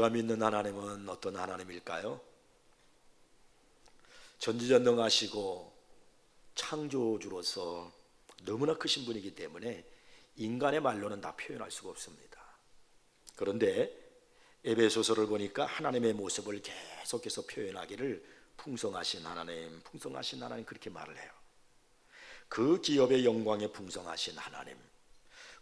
우리가 믿는 하나님은 어떤 하나님일까요? 전지전능하시고 창조주로서 너무나 크신 분이기 때문에 인간의 말로는 다 표현할 수가 없습니다. 그런데 에베소서를 보니까 하나님의 모습을 계속해서 표현하기를 풍성하신 하나님, 풍성하신 하나님 그렇게 말을 해요. 그 기업의 영광에 풍성하신 하나님,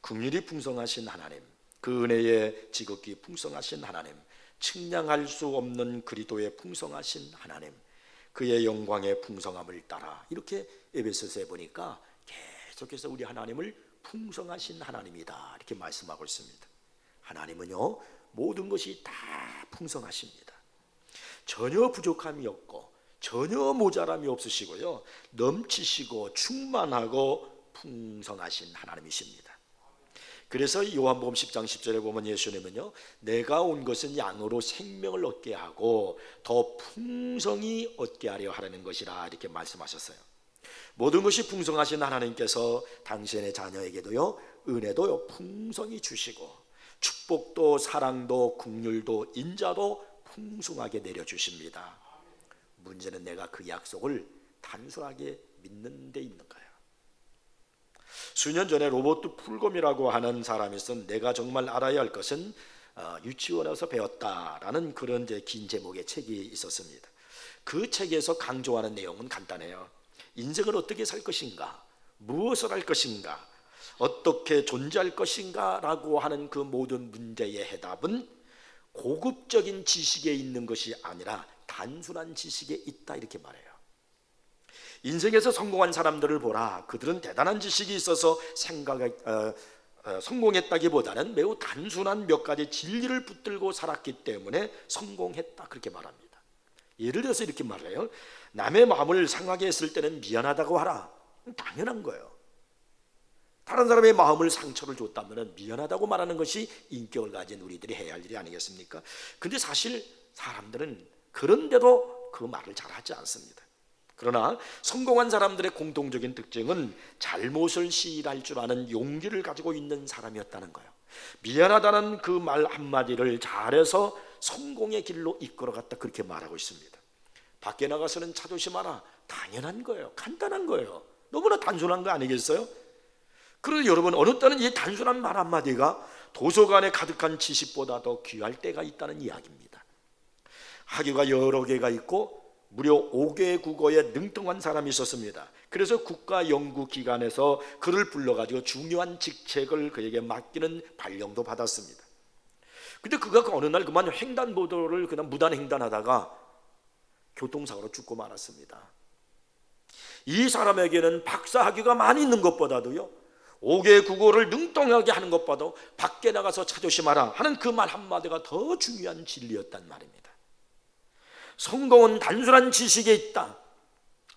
긍휼이 풍성하신 하나님, 그 은혜의 지극히 풍성하신 하나님, 측량할 수 없는 그리도의 풍성하신 하나님, 그의 영광의 풍성함을 따라 이렇게 에베소서에 보니까 계속해서 우리 하나님을 풍성하신 하나님이다 이렇게 말씀하고 있습니다. 하나님은요 모든 것이 다 풍성하십니다. 전혀 부족함이 없고 전혀 모자람이 없으시고요 넘치시고 충만하고 풍성하신 하나님이십니다. 그래서 요한복음 10장 10절에 보면 예수님은요 내가 온 것은 양으로 생명을 얻게 하고 더 풍성히 얻게 하려 하라는 것이라 이렇게 말씀하셨어요. 모든 것이 풍성하신 하나님께서 당신의 자녀에게도요 은혜도 풍성히 주시고 축복도 사랑도 긍휼도 인자도 풍성하게 내려주십니다. 문제는 내가 그 약속을 단순하게 믿는 데 있는 거예요. 수년 전에 로버트 풀검이라고 하는 사람이 있었는데 내가 정말 알아야 할 것은 유치원에서 배웠다라는 그런 긴 제목의 책이 있었습니다. 그 책에서 강조하는 내용은 간단해요. 인생을 어떻게 살 것인가, 무엇을 할 것인가, 어떻게 존재할 것인가 라고 하는 그 모든 문제의 해답은 고급적인 지식에 있는 것이 아니라 단순한 지식에 있다 이렇게 말해요. 인생에서 성공한 사람들을 보라. 그들은 대단한 지식이 있어서 성공했다기보다는 매우 단순한 몇 가지 진리를 붙들고 살았기 때문에 성공했다 그렇게 말합니다. 예를 들어서 이렇게 말해요. 남의 마음을 상하게 했을 때는 미안하다고 하라. 당연한 거예요. 다른 사람의 마음을 상처를 줬다면 미안하다고 말하는 것이 인격을 가진 우리들이 해야 할 일이 아니겠습니까? 근데 사실 사람들은 그런데도 그 말을 잘 하지 않습니다. 그러나 성공한 사람들의 공통적인 특징은 잘못을 시인할 줄 아는 용기를 가지고 있는 사람이었다는 거예요. 미안하다는 그 말 한마디를 잘해서 성공의 길로 이끌어갔다 그렇게 말하고 있습니다. 밖에 나가서는 차 조심하라. 당연한 거예요. 간단한 거예요. 너무나 단순한 거 아니겠어요? 그런데 여러분 어느 때는 이 단순한 말 한마디가 도서관에 가득한 지식보다 더 귀할 때가 있다는 이야기입니다. 학교가 여러 개가 있고 무려 5개 국어에 능통한 사람이 있었습니다. 그래서 국가연구기관에서 그를 불러가지고 중요한 직책을 그에게 맡기는 발령도 받았습니다. 근데 그가 어느 날 그만 횡단보도를 그냥 무단횡단하다가 교통사고로 죽고 말았습니다. 이 사람에게는 박사학위가 많이 있는 것보다도요 5개 국어를 능통하게 하는 것보다 밖에 나가서 차 조심하라 하는 그 말 한마디가 더 중요한 진리였단 말입니다. 성공은 단순한 지식에 있다.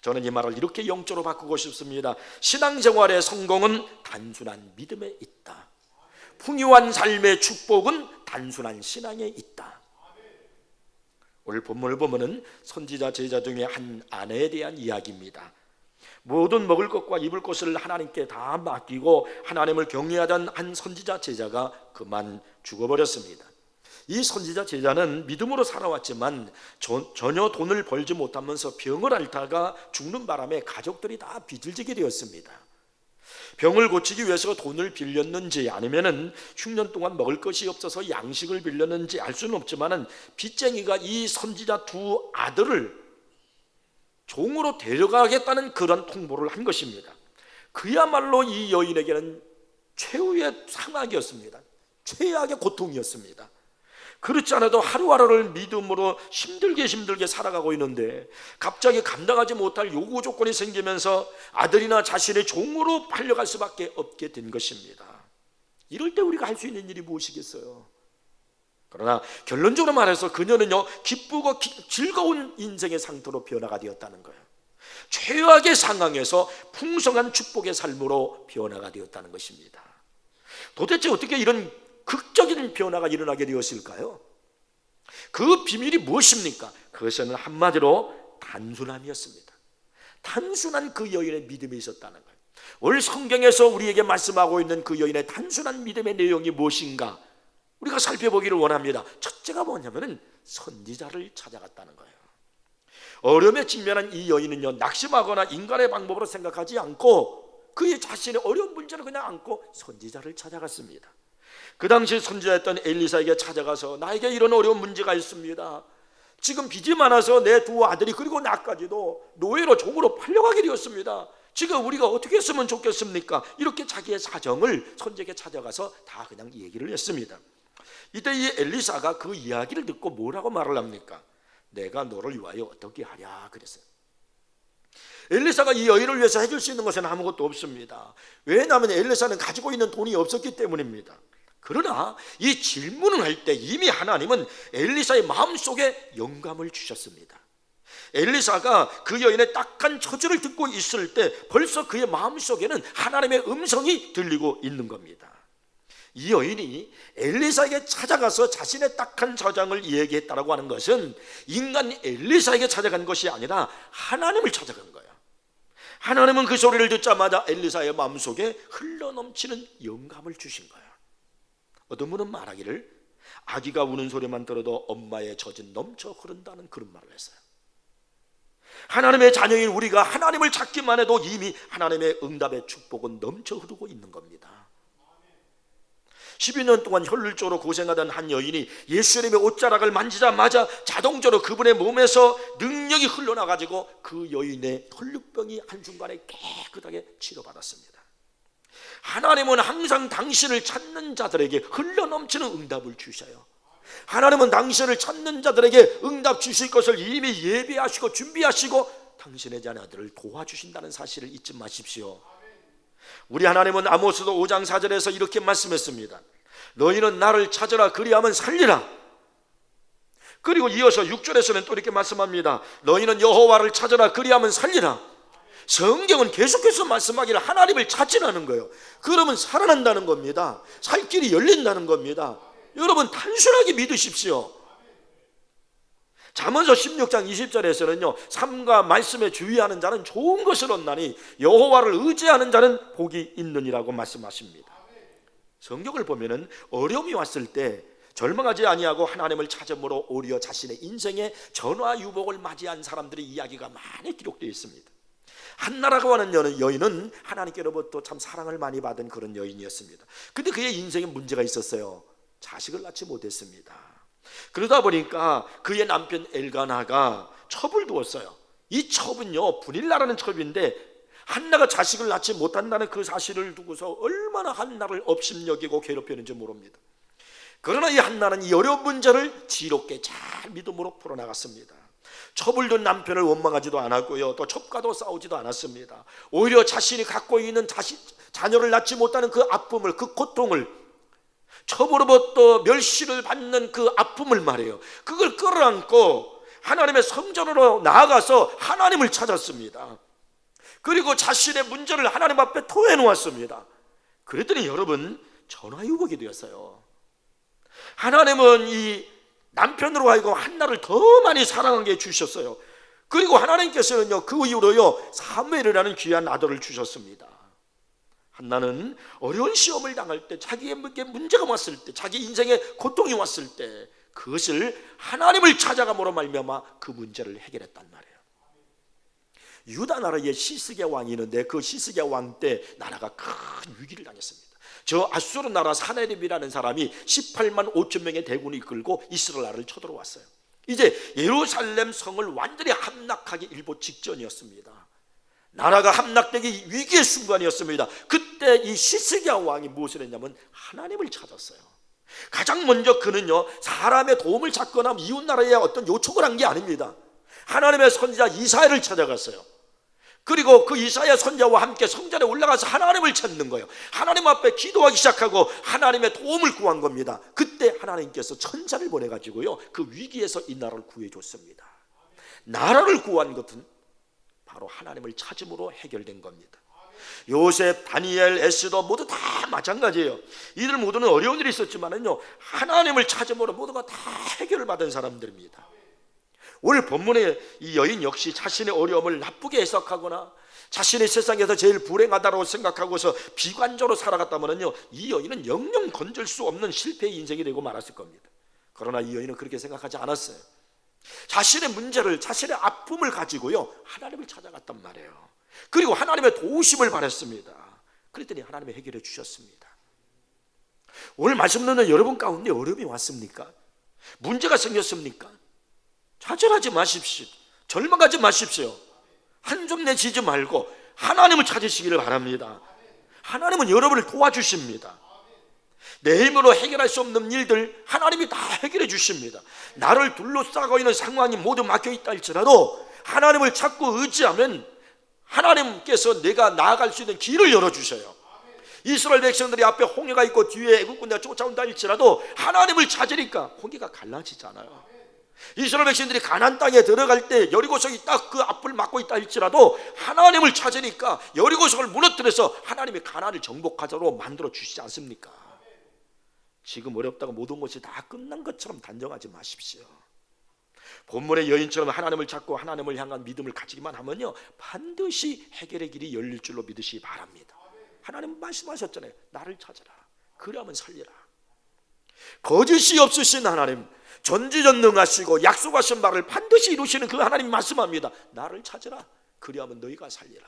저는 이 말을 이렇게 영적으로 바꾸고 싶습니다. 신앙생활의 성공은 단순한 믿음에 있다. 풍요한 삶의 축복은 단순한 신앙에 있다. 오늘 본문을 보면은 선지자 제자 중에 한 아내에 대한 이야기입니다. 모든 먹을 것과 입을 것을 하나님께 다 맡기고 하나님을 경외하던 한 선지자 제자가 그만 죽어버렸습니다. 이 선지자 제자는 믿음으로 살아왔지만 전혀 돈을 벌지 못하면서 병을 앓다가 죽는 바람에 가족들이 다 빚을 지게 되었습니다. 병을 고치기 위해서 돈을 빌렸는지 아니면은 흉년 동안 먹을 것이 없어서 양식을 빌렸는지 알 수는 없지만은 빚쟁이가 이 선지자 두 아들을 종으로 데려가겠다는 그런 통보를 한 것입니다. 그야말로 이 여인에게는 최후의 상황이었습니다. 최악의 고통이었습니다. 그렇지 않아도 하루하루를 믿음으로 힘들게 살아가고 있는데 갑자기 감당하지 못할 요구 조건이 생기면서 아들이나 자신의 종으로 팔려갈 수밖에 없게 된 것입니다. 이럴 때 우리가 할 수 있는 일이 무엇이겠어요? 그러나 결론적으로 말해서 그녀는요 기쁘고 즐거운 인생의 상태로 변화가 되었다는 거예요. 최악의 상황에서 풍성한 축복의 삶으로 변화가 되었다는 것입니다. 도대체 어떻게 이런 극적인 변화가 일어나게 되었을까요? 그 비밀이 무엇입니까? 그것은 한마디로 단순함이었습니다. 단순한 그 여인의 믿음이 있었다는 거예요. 오늘 성경에서 우리에게 말씀하고 있는 그 여인의 단순한 믿음의 내용이 무엇인가? 우리가 살펴보기를 원합니다. 첫째가 뭐냐면은 선지자를 찾아갔다는 거예요. 어려움에 직면한 이 여인은요, 낙심하거나 인간의 방법으로 생각하지 않고 그의 자신의 어려운 문제를 그냥 안고 선지자를 찾아갔습니다. 그 당시 선지자였던 엘리사에게 찾아가서 나에게 이런 어려운 문제가 있습니다. 지금 빚이 많아서 내 두 아들이 그리고 나까지도 노예로 종으로 팔려가게 되었습니다. 지금 우리가 어떻게 했으면 좋겠습니까? 이렇게 자기의 사정을 선지자에게 찾아가서 다 그냥 얘기를 했습니다. 이때 이 엘리사가 그 이야기를 듣고 뭐라고 말을 합니까? 내가 너를 위하여 어떻게 하랴 그랬어요. 엘리사가 이 여인을 위해서 해줄 수 있는 것은 아무것도 없습니다. 왜냐하면 엘리사는 가지고 있는 돈이 없었기 때문입니다. 그러나 이 질문을 할 때 이미 하나님은 엘리사의 마음속에 영감을 주셨습니다. 엘리사가 그 여인의 딱한 처지를 듣고 있을 때 벌써 그의 마음속에는 하나님의 음성이 들리고 있는 겁니다. 이 여인이 엘리사에게 찾아가서 자신의 딱한 저장을 얘기했다라고 하는 것은 인간 엘리사에게 찾아간 것이 아니라 하나님을 찾아간 거예요. 하나님은 그 소리를 듣자마자 엘리사의 마음속에 흘러넘치는 영감을 주신 거예요. 어떤 분은 말하기를 아기가 우는 소리만 들어도 엄마의 젖은 넘쳐 흐른다는 그런 말을 했어요. 하나님의 자녀인 우리가 하나님을 찾기만 해도 이미 하나님의 응답의 축복은 넘쳐 흐르고 있는 겁니다. 12년 동안 혈루증으로 고생하던 한 여인이 예수님의 옷자락을 만지자마자 자동적으로 그분의 몸에서 능력이 흘러나가지고 그 여인의 혈루병이 한순간에 깨끗하게 치료받았습니다. 하나님은 항상 당신을 찾는 자들에게 흘러넘치는 응답을 주셔요. 하나님은 당신을 찾는 자들에게 응답 주실 것을 이미 예비하시고 준비하시고 당신의 자녀들을 도와주신다는 사실을 잊지 마십시오. 우리 하나님은 아모스도 5장 4절에서 이렇게 말씀했습니다. 너희는 나를 찾으라 그리하면 살리라. 그리고 이어서 6절에서는 또 이렇게 말씀합니다. 너희는 여호와를 찾으라 그리하면 살리라. 성경은 계속해서 말씀하기를 하나님을 찾으라는 거예요. 그러면 살아난다는 겁니다. 살 길이 열린다는 겁니다. 여러분 단순하게 믿으십시오. 잠언서 16장 20절에서는요 삶과 말씀에 주의하는 자는 좋은 것을 얻나니 여호와를 의지하는 자는 복이 있느니라고 말씀하십니다. 성경을 보면은 어려움이 왔을 때 절망하지 아니하고 하나님을 찾음으로 오히려 자신의 인생의 전화유복을 맞이한 사람들의 이야기가 많이 기록되어 있습니다. 한나라고 하는 여인은 하나님께로부터 참 사랑을 많이 받은 그런 여인이었습니다. 근데 그의 인생에 문제가 있었어요. 자식을 낳지 못했습니다. 그러다 보니까 그의 남편 엘가나가 첩을 두었어요. 이 첩은요 분일나라는 첩인데 한나가 자식을 낳지 못한다는 그 사실을 두고서 얼마나 한나를 업심여기고 괴롭혔는지 모릅니다. 그러나 이 한나는 이 어려운 문제를 지혜롭게 잘 믿음으로 풀어나갔습니다. 첩을 둔 남편을 원망하지도 않았고요, 또 첩과도 싸우지도 않았습니다. 오히려 자신이 갖고 있는 자녀를 낳지 못하는 그 아픔을, 그 고통을, 첩으로부터 멸시를 받는 그 아픔을 말해요, 그걸 끌어안고 하나님의 성전으로 나아가서 하나님을 찾았습니다. 그리고 자신의 문제를 하나님 앞에 토해 놓았습니다. 그랬더니 여러분 전화유복이 되었어요. 하나님은 이 남편으로 하여금 한나를 더 많이 사랑하게 해주셨어요. 그리고 하나님께서는요 그 이후로요 사무엘이라는 귀한 아들을 주셨습니다. 한나는 어려운 시험을 당할 때, 자기에게 문제가 왔을 때, 자기 인생에 고통이 왔을 때 그것을 하나님을 찾아감으로 말미암아 그 문제를 해결했단 말이에요. 유다 나라에 시스기야 왕이 있는데 그 시스기야 왕 때 나라가 큰 위기를 당했습니다. 저 아수르 나라 사네립이라는 사람이 18만 5천 명의 대군을 이끌고 이스라엘을 쳐들어왔어요. 이제 예루살렘 성을 완전히 함락하기 일보 직전이었습니다. 나라가 함락되기 위기의 순간이었습니다. 그때 이 시스기야 왕이 무엇을 했냐면 하나님을 찾았어요. 가장 먼저 그는요 사람의 도움을 찾거나 이웃 나라에 어떤 요청을 한 게 아닙니다. 하나님의 선지자 이사야를 찾아갔어요. 그리고 그 이사야 선지자와 함께 성전에 올라가서 하나님을 찾는 거예요. 하나님 앞에 기도하기 시작하고 하나님의 도움을 구한 겁니다. 그때 하나님께서 천사를 보내가지고요 그 위기에서 이 나라를 구해줬습니다. 나라를 구한 것은 바로 하나님을 찾음으로 해결된 겁니다. 요셉, 다니엘, 에스더 모두 다 마찬가지예요. 이들 모두는 어려운 일이 있었지만은요 하나님을 찾음으로 모두가 다 해결을 받은 사람들입니다. 오늘 본문의 이 여인 역시 자신의 어려움을 나쁘게 해석하거나 자신이 세상에서 제일 불행하다고 생각하고서 비관적으로 살아갔다면요, 이 여인은 영영 건질 수 없는 실패의 인생이 되고 말았을 겁니다. 그러나 이 여인은 그렇게 생각하지 않았어요. 자신의 문제를, 자신의 아픔을 가지고요, 하나님을 찾아갔단 말이에요. 그리고 하나님의 도우심을 바랬습니다. 그랬더니 하나님이 해결해 주셨습니다. 오늘 말씀 듣는 여러분 가운데 어려움이 왔습니까? 문제가 생겼습니까? 좌절하지 마십시오. 절망하지 마십시오. 한숨 내쉬지 말고 하나님을 찾으시기를 바랍니다. 하나님은 여러분을 도와주십니다. 내 힘으로 해결할 수 없는 일들 하나님이 다 해결해 주십니다. 나를 둘러싸고 있는 상황이 모두 막혀있다 할지라도 하나님을 찾고 의지하면 하나님께서 내가 나아갈 수 있는 길을 열어주셔요. 이스라엘 백성들이 앞에 홍해가 있고 뒤에 애국군대가 쫓아온다 할지라도 하나님을 찾으니까 홍해가 갈라지잖아요. 이스라엘 백성들이 가나안 땅에 들어갈 때 여리고성이 딱 그 앞을 막고 있다 할지라도 하나님을 찾으니까 여리고성을 무너뜨려서 하나님이 가나안을 정복하도록 만들어 주시지 않습니까? 지금 어렵다고 모든 것이 다 끝난 것처럼 단정하지 마십시오. 본문의 여인처럼 하나님을 찾고 하나님을 향한 믿음을 가지기만 하면요, 반드시 해결의 길이 열릴 줄로 믿으시기 바랍니다. 하나님 말씀하셨잖아요. 나를 찾아라. 그리하면 살리라. 거짓이 없으신 하나님, 전지전능하시고 약속하신 바를 반드시 이루시는 그 하나님 말씀합니다. 나를 찾으라. 그리하면 너희가 살리라.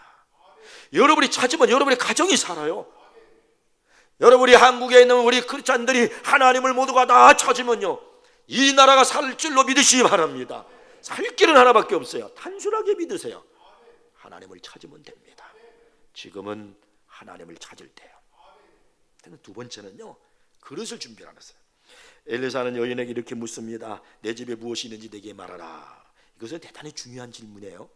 여러분이 찾으면 여러분의 가정이 살아요. 여러분이 한국에 있는 우리 크리스찬들이 하나님을 모두가 다 찾으면요, 이 나라가 살 줄로 믿으시기 바랍니다. 살 길은 하나밖에 없어요. 단순하게 믿으세요. 하나님을 찾으면 됩니다. 지금은 하나님을 찾을 때요. 두 번째는요, 그릇을 준비하는 거예요. 엘리사는 여인에게 이렇게 묻습니다. 내 집에 무엇이 있는지 내게 말하라. 이것은 대단히 중요한 질문이에요.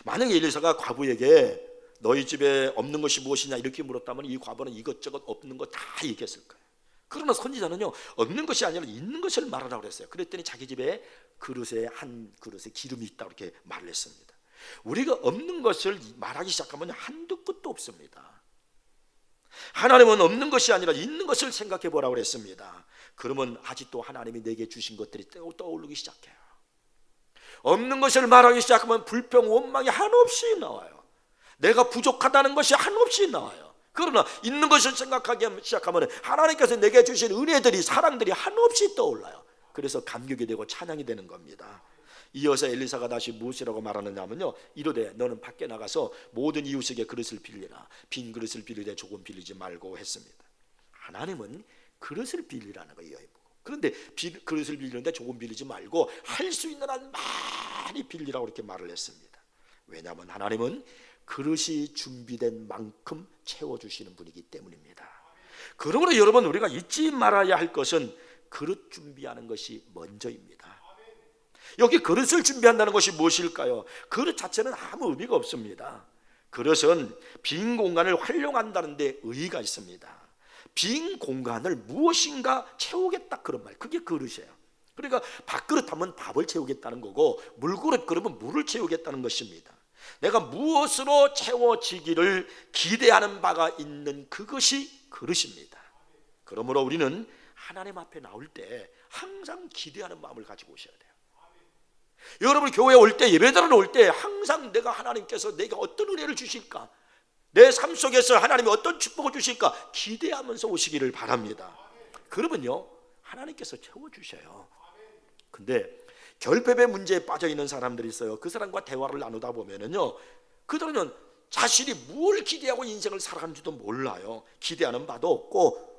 만약 엘리사가 과부에게 너희 집에 없는 것이 무엇이냐 이렇게 물었다면 이 과부는 이것저것 없는 거 다 얘기했을 거예요. 그러나 선지자는요, 없는 것이 아니라 있는 것을 말하라고 그랬어요. 그랬더니 자기 집에 그릇에 한 그릇에 기름이 있다고 이렇게 말을 했습니다. 우리가 없는 것을 말하기 시작하면 한두 끝도 없습니다. 하나님은 없는 것이 아니라 있는 것을 생각해 보라고 그랬습니다. 그러면 아직도 하나님이 내게 주신 것들이 떠오르기 시작해요. 없는 것을 말하기 시작하면 불평, 원망이 한없이 나와요. 내가 부족하다는 것이 한없이 나와요. 그러나 있는 것을 생각하기 시작하면 하나님께서 내게 주신 은혜들이, 사랑들이 한없이 떠올라요. 그래서 감격이 되고 찬양이 되는 겁니다. 이어서 엘리사가 다시 무엇이라고 말하느냐면요, 이르되 너는 밖에 나가서 모든 이웃에게 그릇을 빌리라. 빈 그릇을 빌리되 조금 빌리지 말고 했습니다. 하나님은 그릇을 빌리라는 거예요. 그런데 그릇을 빌리는데 조금 빌리지 말고 할 수 있는 한 많이 빌리라고 이렇게 말을 했습니다. 왜냐하면 하나님은 그릇이 준비된 만큼 채워주시는 분이기 때문입니다. 그러므로 여러분, 우리가 잊지 말아야 할 것은 그릇 준비하는 것이 먼저입니다. 여기 그릇을 준비한다는 것이 무엇일까요? 그릇 자체는 아무 의미가 없습니다. 그릇은 빈 공간을 활용한다는 데 의의가 있습니다. 빈 공간을 무엇인가 채우겠다, 그런 말, 그게 그릇이에요. 그러니까 밥그릇 하면 밥을 채우겠다는 거고, 물그릇 그러면 물을 채우겠다는 것입니다. 내가 무엇으로 채워지기를 기대하는 바가 있는 그것이 그릇입니다. 그러므로 우리는 하나님 앞에 나올 때 항상 기대하는 마음을 가지고 오셔야 돼요. 여러분 교회에 올 때, 예배드리러 올 때 항상 내가 하나님께서 내게 어떤 은혜를 주실까, 내 삶 속에서 하나님이 어떤 축복을 주실까 기대하면서 오시기를 바랍니다. 그러면요, 하나님께서 채워주셔요. 근데 결핍의 문제에 빠져있는 사람들이 있어요. 그 사람과 대화를 나누다 보면은요, 그들은 자신이 뭘 기대하고 인생을 살아가는지도 몰라요. 기대하는 바도 없고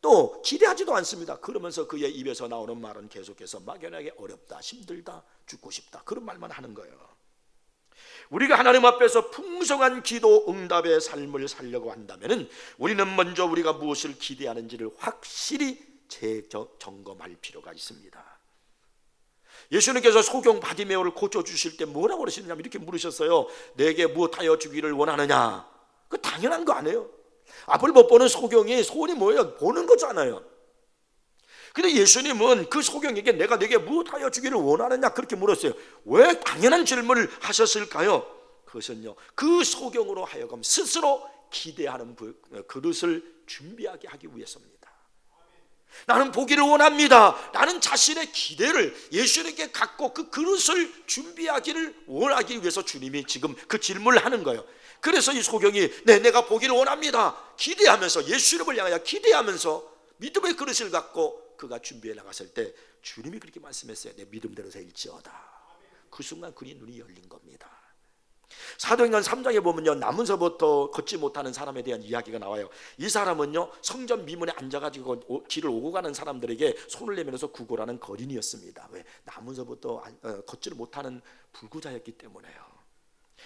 또 기대하지도 않습니다. 그러면서 그의 입에서 나오는 말은 계속해서 막연하게 어렵다, 힘들다, 죽고 싶다, 그런 말만 하는 거예요. 우리가 하나님 앞에서 풍성한 기도 응답의 삶을 살려고 한다면 우리는 먼저 우리가 무엇을 기대하는지를 확실히 재점검할 필요가 있습니다. 예수님께서 소경 바디메오를 고쳐주실 때 뭐라고 그러시느냐면 이렇게 물으셨어요. 내게 무엇하여 주기를 원하느냐? 그 당연한 거 아니에요? 앞을 못 보는 소경이 소원이 뭐예요? 보는 거잖아요. 근데 예수님은 그 소경에게 내가 내게 무엇하여 주기를 원하느냐 그렇게 물었어요. 왜 당연한 질문을 하셨을까요? 그것은요, 그 소경으로 하여금 스스로 기대하는 그릇을 준비하게 하기 위해서입니다. 나는 보기를 원합니다. 나는 자신의 기대를 예수님께 갖고 그 그릇을 준비하기를 원하기 위해서 주님이 지금 그 질문을 하는 거예요. 그래서 이 소경이 내가 보기를 원합니다. 기대하면서 예수님을 향하여 기대하면서 믿음의 그릇을 갖고 그가 준비해 나갔을 때 주님이 그렇게 말씀했어요. 내 믿음대로 될지어다. 그 순간 그의 눈이 열린 겁니다. 사도행전 3장에 보면요, 남은서부터 걷지 못하는 사람에 대한 이야기가 나와요. 이 사람은요, 성전 미문에 앉아가지고 길을 오고 가는 사람들에게 손을 내밀어서 구걸하는 거린이었습니다. 왜? 남은서부터 걷지를 못하는 불구자였기 때문에요.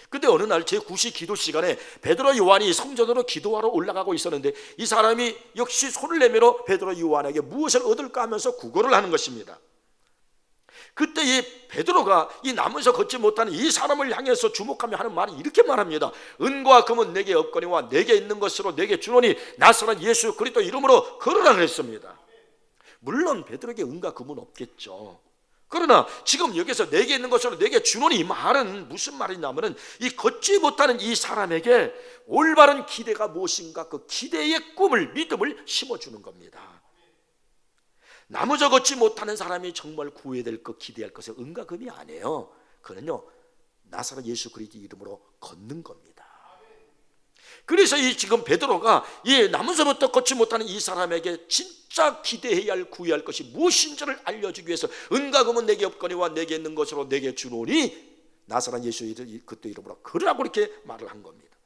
근데 어느 날 제9시 기도 시간에 베드로 요한이 성전으로 기도하러 올라가고 있었는데 이 사람이 역시 손을 내밀어 베드로 요한에게 무엇을 얻을까 하면서 구걸을 하는 것입니다. 그때 이 베드로가 이 남에서 걷지 못하는 이 사람을 향해서 주목하며 하는 말이 이렇게 말합니다. 은과 금은 내게 없거니와 내게 있는 것으로 내게 주노니 나사렛 예수 그리스도 이름으로 걸으라 그랬습니다. 물론 베드로에게 은과 금은 없겠죠. 그러나 지금 여기서 내게 있는 것으로 내게 주노니 이 말은 무슨 말이냐면은 이 걷지 못하는 이 사람에게 올바른 기대가 무엇인가 그 기대의 꿈을 믿음을 심어주는 겁니다. 나무저 걷지 못하는 사람이 정말 구해야 될 것 기대할 것은 은과 금이 아니에요. 그는요 나사렛 예수 그리스도 이름으로 걷는 겁니다. 그래서 이 지금 베드로가 이 나무서부터 걷지 못하는 이 사람에게 진짜 기대해야 할 구해야 할 것이 무엇인지를 알려주기 위해서 은과 금은 내게 없거니와 내게 있는 것으로 내게 주노니 나사렛 예수 그리스도 이름으로 걸으라고 이렇게 말을 한 겁니다.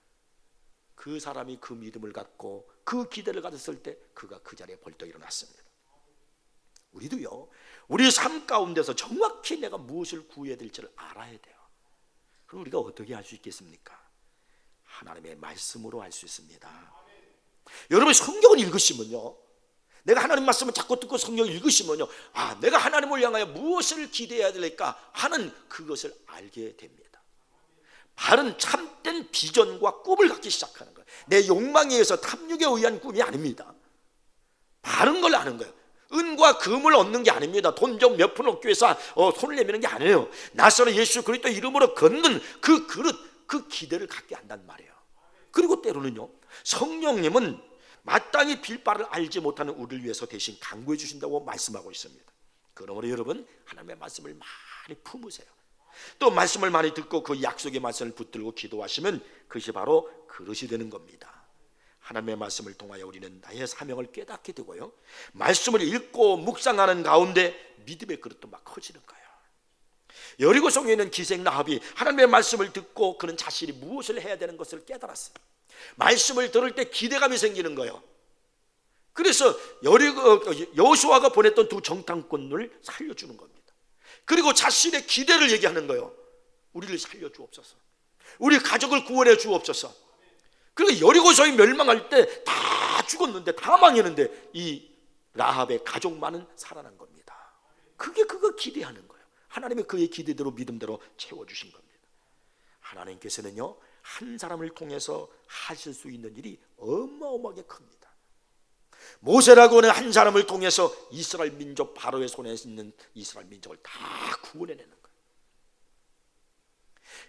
그 사람이 그 믿음을 갖고 그 기대를 가졌을 때 그가 그 자리에 벌떡 일어났습니다. 우리도요 우리 삶 가운데서 정확히 내가 무엇을 구해야 될지를 알아야 돼요. 그럼 우리가 어떻게 할 수 있겠습니까? 하나님의 말씀으로 알 수 있습니다. 여러분 성경을 읽으시면요 내가 하나님 말씀을 자꾸 듣고 성경을 읽으시면요 내가 하나님을 향하여 무엇을 기대해야 될까 하는 그것을 알게 됩니다. 바른 참된 비전과 꿈을 갖기 시작하는 거예요. 내 욕망에 의해서 탐욕에 의한 꿈이 아닙니다. 바른 걸 아는 거예요. 은과 금을 얻는 게 아닙니다. 돈 좀 몇 푼 얻기 위해서 손을 내미는 게 아니에요. 나사렛 예수 그리스도 이름으로 걷는 그 그릇 그 기대를 갖게 한단 말이에요. 그리고 때로는요 성령님은 마땅히 빌 바를 알지 못하는 우리를 위해서 대신 강구해 주신다고 말씀하고 있습니다. 그러므로 여러분 하나님의 말씀을 많이 품으세요. 또 말씀을 많이 듣고 그 약속의 말씀을 붙들고 기도하시면 그것이 바로 그릇이 되는 겁니다. 하나님의 말씀을 통하여 우리는 나의 사명을 깨닫게 되고요 말씀을 읽고 묵상하는 가운데 믿음의 그릇도 막 커지는 거예요. 여리고성에 있는 기생 라합이 하나님의 말씀을 듣고 그는 자신이 무엇을 해야 되는 것을 깨달았어요. 말씀을 들을 때 기대감이 생기는 거예요. 그래서 여호수아가 보냈던 두 정탐꾼을 살려주는 겁니다. 그리고 자신의 기대를 얘기하는 거예요. 우리를 살려주옵소서, 우리 가족을 구원해 주옵소서. 그리고 여리고성이 멸망할 때 다 죽었는데 다 망했는데 이 라합의 가족만은 살아난 겁니다. 그게 그거 기대하는 거예요. 하나님이 그의 기대대로 믿음대로 채워주신 겁니다. 하나님께서는요 한 사람을 통해서 하실 수 있는 일이 어마어마하게 큽니다. 모세라고 하는 한 사람을 통해서 이스라엘 민족 바로의 손에 있는 이스라엘 민족을 다 구원해내는 거예요.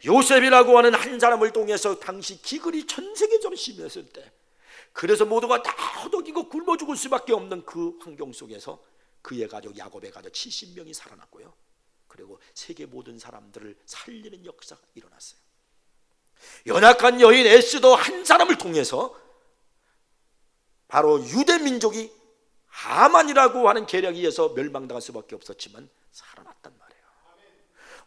요셉이라고 하는 한 사람을 통해서 당시 기근이 전 세계적으로 심했을 때 그래서 모두가 다 허덕이고 굶어 죽을 수밖에 없는 그 환경 속에서 그의 가족 야곱의 가족 70명이 살아났고요 그리고 세계 모든 사람들을 살리는 역사가 일어났어요. 연약한 여인 에스더 한 사람을 통해서 바로 유대 민족이 하만이라고 하는 계략에 의해서 멸망당할 수밖에 없었지만 살아났단 말이에요.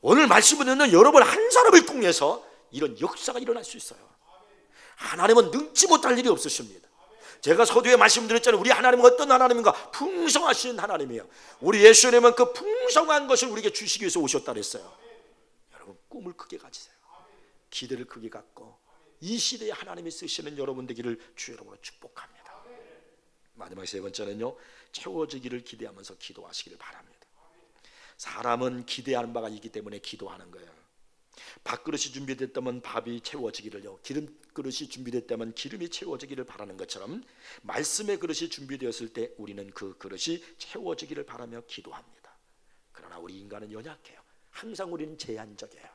오늘 말씀을 듣는 여러분 한 사람을 통해서 이런 역사가 일어날 수 있어요. 하나님은 능치 못할 일이 없으십니다. 제가 서두에 말씀드렸잖아요. 우리 하나님은 어떤 하나님인가? 풍성하신 하나님이에요. 우리 예수님은 그 풍성한 것을 우리에게 주시기 위해서 오셨다 그랬어요. 여러분 꿈을 크게 가지세요. 기대를 크게 갖고 이 시대에 하나님이 쓰시는 여러분 되기를 주 여러분으로 축복합니다. 마지막 세 번째는요 채워지기를 기대하면서 기도하시기를 바랍니다. 사람은 기대하는 바가 있기 때문에 기도하는 거예요. 밥그릇이 준비됐다면 밥이 채워지기를요 기름 그릇이 준비됐다면 기름이 채워지기를 바라는 것처럼 말씀의 그릇이 준비되었을 때 우리는 그 그릇이 채워지기를 바라며 기도합니다. 그러나 우리 인간은 연약해요. 항상 우리는 제한적이에요.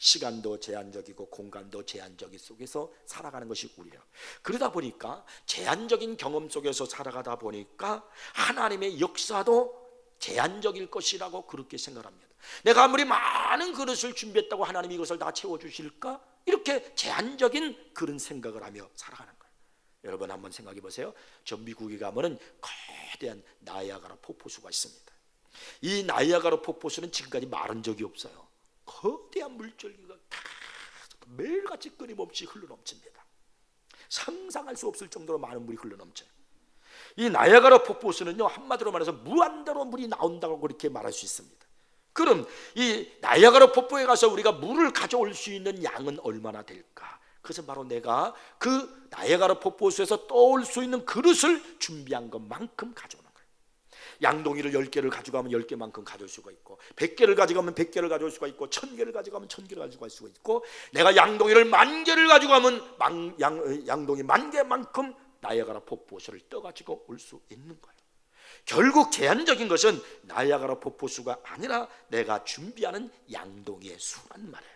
시간도 제한적이고 공간도 제한적인 속에서 살아가는 것이 우리예요. 그러다 보니까 제한적인 경험 속에서 살아가다 보니까 하나님의 역사도 제한적일 것이라고 그렇게 생각합니다. 내가 아무리 많은 그릇을 준비했다고 하나님이 이것을 다 채워주실까? 이렇게 제한적인 그런 생각을 하며 살아가는 거예요. 여러분 한번 생각해 보세요. 저 미국에 가면은 거대한 나이아가라 폭포수가 있습니다. 이 나이아가라 폭포수는 지금까지 마른 적이 없어요. 거대한 물줄기가 매일같이 끊임없이 흘러넘칩니다. 상상할 수 없을 정도로 많은 물이 흘러넘쳐요. 이 나이아가라 폭포수는요, 한마디로 말해서 무한대로 물이 나온다고 그렇게 말할 수 있습니다. 그럼 이 나이아가라 폭포에 가서 우리가 물을 가져올 수 있는 양은 얼마나 될까? 그것은 바로 내가 그 나이아가라 폭포수에서 떠올 수 있는 그릇을 준비한 것만큼 가져오는 거예요. 양동이를 10개를 가져가면 10개만큼 가져올 수가 있고, 100개를 가져가면 100개를 가져올 수가 있고, 1000개를 가져가면 1000개를 가져갈 수가 있고, 내가 양동이를 10,000개를 가져가면 양동이 10,000개만큼 나이아가라 폭포수를 떠가지고 올 수 있는 거예요. 결국 제한적인 것은 나이아가라 폭포수가 아니라 내가 준비하는 양동이의 수란 말이에요.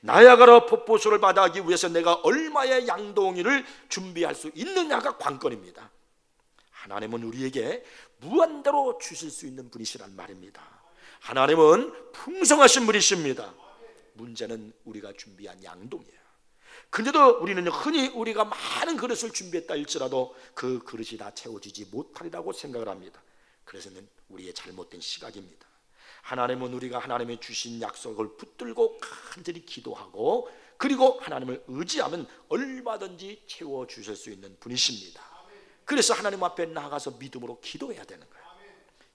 나이아가라 폭포수를 받아가기 위해서 내가 얼마의 양동이를 준비할 수 있느냐가 관건입니다. 하나님은 우리에게 무한대로 주실 수 있는 분이시란 말입니다. 하나님은 풍성하신 분이십니다. 문제는 우리가 준비한 양동이에요. 근데도 우리는 흔히 우리가 많은 그릇을 준비했다 할지라도 그 그릇이 다 채워지지 못하리라고 생각을 합니다. 그래서는 우리의 잘못된 시각입니다. 하나님은 우리가 하나님의 주신 약속을 붙들고 간절히 기도하고 그리고 하나님을 의지하면 얼마든지 채워주실 수 있는 분이십니다. 그래서 하나님 앞에 나아가서 믿음으로 기도해야 되는 거예요.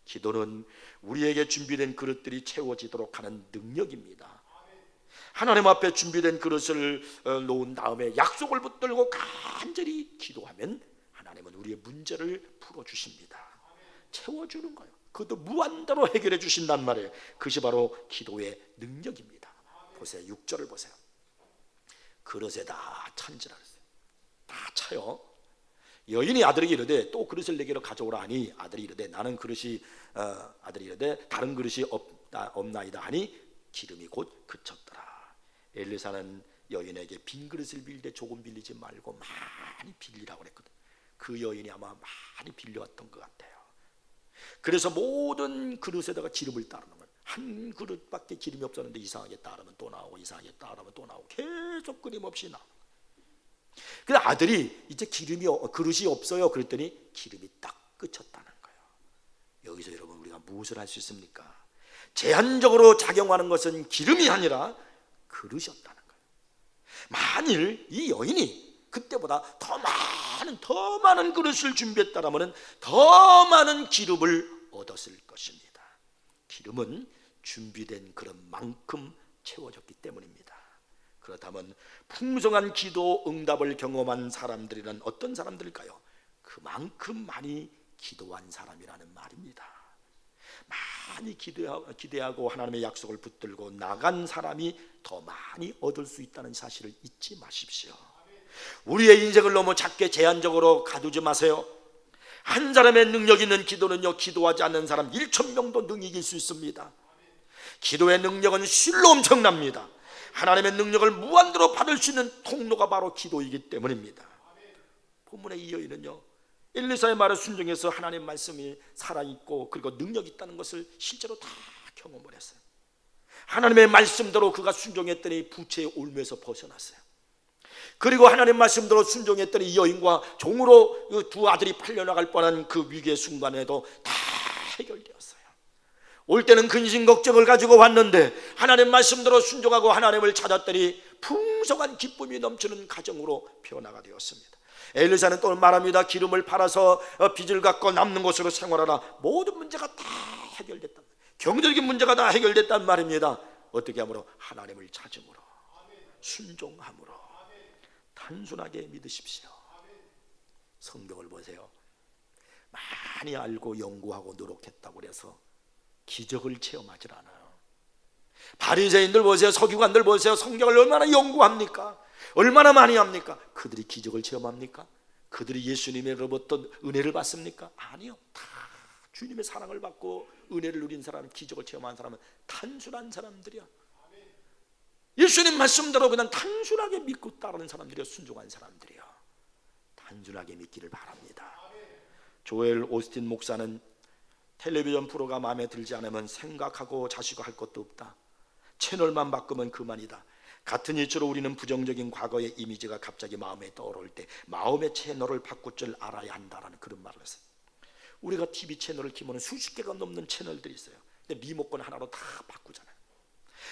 기도는 우리에게 준비된 그릇들이 채워지도록 하는 능력입니다. 하나님 앞에 준비된 그릇을 놓은 다음에 약속을 붙들고 간절히 기도하면 하나님은 우리의 문제를 풀어주십니다. 채워주는 거예요. 그것도 무한대로 해결해 주신단 말이에요. 그것이 바로 기도의 능력입니다. 보세요. 6절을 보세요. 그릇에다 찬지라 그랬어요. 다 차요. 여인이 아들에게 이르되 또 그릇을 내게로 가져오라 하니 아들이 이르되 나는 그릇이 아들이 이르되 다른 그릇이 없나이다 하니 기름이 곧 그쳤더라. 엘리사는 여인에게 빈 그릇을 빌되 조금 빌리지 말고 많이 빌리라고 그랬거든. 그 여인이 아마 많이 빌려왔던 것 같아요. 그래서 모든 그릇에다가 기름을 따르는 거예요. 한 그릇밖에 기름이 없었는데 이상하게 따르면 또 나오고 이상하게 따르면 또 나오고 계속 끊임없이 나오는 거예요. 그래서 아들이 이제 그릇이 없어요 그랬더니 기름이 딱 그쳤다는 거예요. 여기서 여러분 우리가 무엇을 할 수 있습니까? 제한적으로 작용하는 것은 기름이 아니라 그릇이었다는 거예요. 만일 이 여인이 그때보다 더 많은 그릇을 준비했다면 더 많은 기름을 얻었을 것입니다. 기름은 준비된 그릇만큼 채워졌기 때문입니다. 그렇다면 풍성한 기도 응답을 경험한 사람들이란 어떤 사람들일까요? 그만큼 많이 기도한 사람이라는 말입니다. 많이 기대하고 하나님의 약속을 붙들고 나간 사람이 더 많이 얻을 수 있다는 사실을 잊지 마십시오. 우리의 인생을 너무 작게 제한적으로 가두지 마세요. 한 사람의 능력 있는 기도는요, 기도하지 않는 사람 1,000명도 능히 이길 수 있습니다. 기도의 능력은 실로 엄청납니다. 하나님의 능력을 무한대로 받을 수 있는 통로가 바로 기도이기 때문입니다. 본문의 이 여인은요, 엘리사의 말을 순종해서 하나님 말씀이 살아있고 그리고 능력이 있다는 것을 실제로 다 경험을 했어요. 하나님의 말씀대로 그가 순종했더니 부채의 올무에서 벗어났어요. 그리고 하나님 말씀대로 순종했더니 이 여인과 종으로 두 아들이 팔려나갈 뻔한 그 위기의 순간에도 다 해결되었어요. 올 때는 근심 걱정을 가지고 왔는데 하나님 말씀대로 순종하고 하나님을 찾았더니 풍성한 기쁨이 넘치는 가정으로 변화가 되었습니다. 엘리사는 또 말합니다. 기름을 팔아서 빚을 갚고 남는 것으로 생활하라. 모든 문제가 다 해결됐다. 경제적인 문제가 다 해결됐단 말입니다. 어떻게 함으로? 하나님을 찾음으로, 순종함으로. 단순하게 믿으십시오. 성경을 보세요. 많이 알고 연구하고 노력했다고 해서 기적을 체험하지 않아요. 바리새인들 보세요. 서기관들 보세요. 성경을 얼마나 연구합니까? 얼마나 많이 합니까? 그들이 기적을 체험합니까? 그들이 예수님으로부터 은혜를 받습니까? 아니요. 다 주님의 사랑을 받고 은혜를 누린 사람, 기적을 체험한 사람은 단순한 사람들이야. 예수님 말씀대로 그냥 단순하게 믿고 따르는 사람들이요, 순종한 사람들이요, 단순하게 믿기를 바랍니다. 조엘 오스틴 목사는 텔레비전 프로가 마음에 들지 않으면 생각하고 자시고 할 것도 없다. 채널만 바꾸면 그만이다. 같은 이치로 우리는 부정적인 과거의 이미지가 갑자기 마음에 떠오를 때 마음의 채널을 바꿀 줄 알아야 한다라는 그런 말을 했어요. 우리가 TV 채널을 키면 수십 개가 넘는 채널들이 있어요. 근데 리모컨 하나로 다 바꾸잖아요.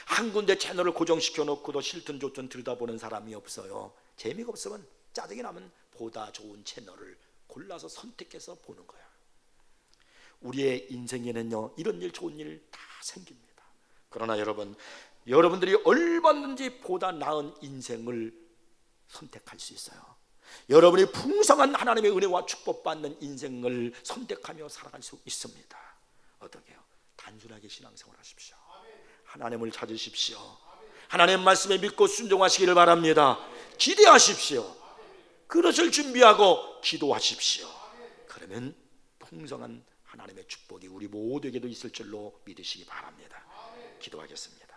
한 군데 채널을 고정시켜 놓고도 싫든 좋든 들여다보는 사람이 없어요. 재미가 없으면, 짜증이 나면 보다 좋은 채널을 골라서 선택해서 보는 거야. 우리의 인생에는요, 이런 일 좋은 일 다 생깁니다. 그러나 여러분들이 얼마든지 보다 나은 인생을 선택할 수 있어요. 여러분이 풍성한 하나님의 은혜와 축복받는 인생을 선택하며 살아갈 수 있습니다. 어떻게요? 단순하게 신앙생활 하십시오. 하나님을 찾으십시오. 하나님 말씀에 믿고 순종하시기를 바랍니다. 기대하십시오. 그릇을 준비하고 기도하십시오. 그러면 풍성한 하나님의 축복이 우리 모두에게도 있을 줄로 믿으시기 바랍니다. 기도하겠습니다.